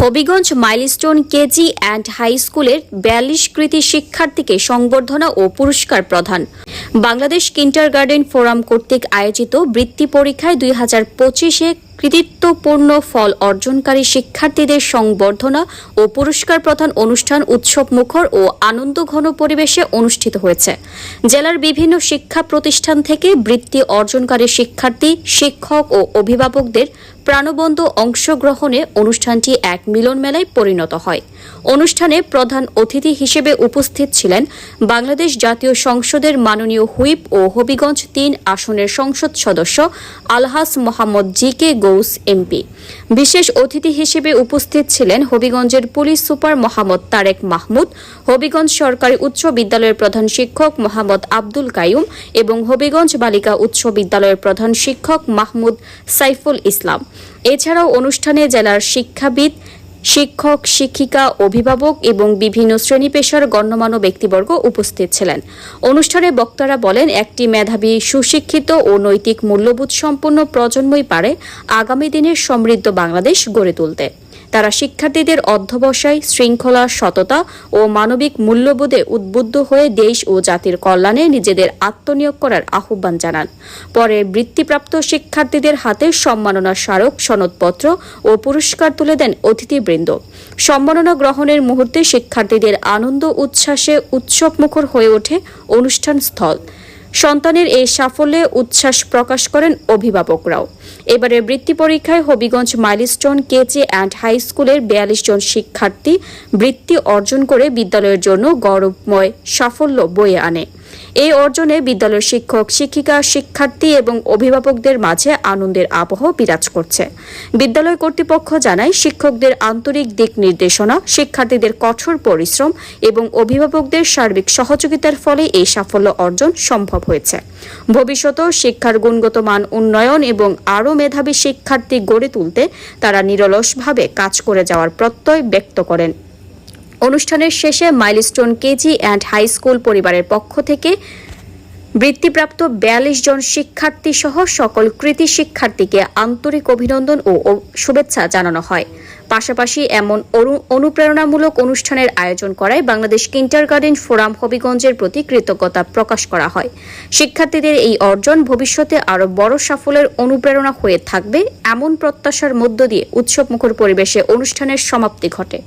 Habiganj Milestone KG and high স্কুলের ৪২ কৃতি শিক্ষার্থীকে সংবর্ধনা ও পুরস্কার প্রদান। বাংলাদেশ কিন্ডারগার্টেন ফোরাম কর্তৃক আয়োজিত বৃত্তি পরীক্ষায় ২০২৫-এ কৃতিত্বপূর্ণ ফল অর্জনকারী শিক্ষার্থীদের সংবর্ধনা ও পুরস্কার প্রদান অনুষ্ঠান উৎসবমুখর ও আনন্দঘন পরিবেশে অনুষ্ঠিত হয়েছে। জেলার বিভিন্ন শিক্ষা প্রতিষ্ঠান থেকে বৃত্তি অর্জনকারী শিক্ষার্থী, শিক্ষক ও অভিভাবকদের প্রাণবন্ত অংশগ্রহণে অনুষ্ঠানটি এক মিলন মেলায় পরিণত হয়। অনুষ্ঠানে প্রধান অতিথি হিসেবে উপস্থিত ছিলেন বাংলাদেশ জাতীয় সংসদের মাননীয় হুইপ ও হবিগঞ্জ ৩ আসনের সংসদ সদস্য আলহাজ মোহাম্মদ জি.কে. গৌস এমপি। বিশেষ অতিথি হিসেবে উপস্থিত ছিলেন হবিগঞ্জের পুলিশ সুপার মোহাম্মদ তারেক মাহমুদ, হবিগঞ্জ সরকারি উচ্চ বিদ্যালয়ের প্রধান শিক্ষক মোহাম্মদ আব্দুল কাইয়ুম এবং হবিগঞ্জ বালিকা উচ্চ বিদ্যালয়ের প্রধান শিক্ষক মাহমুদ সাইফুল ইসলাম। এছাড়াও অনুষ্ঠানে জেলার শিক্ষাবিদ, শিক্ষক, শিক্ষিকা, অভিভাবক এবং বিভিন্ন শ্রেণী পেশার গণ্যমান্য ব্যক্তিবর্গ উপস্থিত ছিলেন। অনুষ্ঠানে বক্তারা বলেন, একটি মেধাবী, সুশিক্ষিত ও নৈতিক মূল্যবোধ সম্পন্ন প্রজন্মই পারে আগামী দিনের সমৃদ্ধ বাংলাদেশ গড়ে তুলতে। তারা শিক্ষার্থীদের অধ্যবসায়, শৃঙ্খলা, সততা ও মানবিক মূল্যবোধে উদ্বুদ্ধ হয়ে দেশ ও জাতির কল্যাণে নিজেদের আত্মনিয়োগ করার আহ্বান জানান। পরে বৃত্তিপ্রাপ্ত শিক্ষার্থীদের হাতে সম্মাননা স্মারক, সনদপত্র ও পুরস্কার তুলে দেন অতিথিবৃন্দ। সম্মাননা গ্রহণের মুহূর্তে শিক্ষার্থীদের আনন্দ উচ্ছ্বাসে উৎসবমুখর হয়ে ওঠে অনুষ্ঠান স্থল। সন্তানের এই সাফল্যে উচ্ছ্বাস প্রকাশ করেন অভিভাবকরাও। এবারে বৃত্তি পরীক্ষায় Habiganj Milestone KG and high স্কুলের ৪২ জন শিক্ষার্থী বৃত্তি অর্জন করে বিদ্যালয়ের জন্য গৌরবময় সাফল্য বয়ে আনে। এই অর্জনে বিদ্যালয়ের শিক্ষক, শিক্ষিকা, শিক্ষার্থী এবং অভিভাবকদের মাঝে আনন্দের আবহ বিরাজ করছে। বিদ্যালয় কর্তৃপক্ষ জানায়, শিক্ষকদের আন্তরিক দিক নির্দেশনা, শিক্ষার্থীদের কঠোর পরিশ্রম এবং অভিভাবকদের সার্বিক সহযোগিতার ফলে এই সাফল্য অর্জন সম্ভব হয়েছে। ভবিষ্যতেও শিক্ষার গুণগত মান উন্নয়ন এবং আরও মেধাবী শিক্ষার্থী গড়ে তুলতে তারা নিরলসভাবে কাজ করে যাওয়ার প্রত্যয় ব্যক্ত করেন। অনুষ্ঠানের শেষে Milestone KG and high school পরিবারের পক্ষ থেকে বৃত্তিপ্রাপ্ত ৪২ জন শিক্ষার্থী সহ সকল কৃতি শিক্ষার্থীকে আন্তরিক অভিনন্দন ও শুভেচ্ছা জানানো হয়। পাশাপাশি এমন অনুপ্রেরণামূলক অনুষ্ঠানের আয়োজন করায় বাংলাদেশ কিন্ডারগার্টেন ফোরাম হবিগঞ্জের প্রতি কৃতজ্ঞতা প্রকাশ করা হয়। শিক্ষার্থীদের এই অর্জন ভবিষ্যতে আরও বড় সাফল্যের অনুপ্রেরণা হয়ে থাকবে, এমন প্রত্যাশার মধ্য দিয়ে উৎসবমুখর পরিবেশে অনুষ্ঠানের সমাপ্তি ঘটে।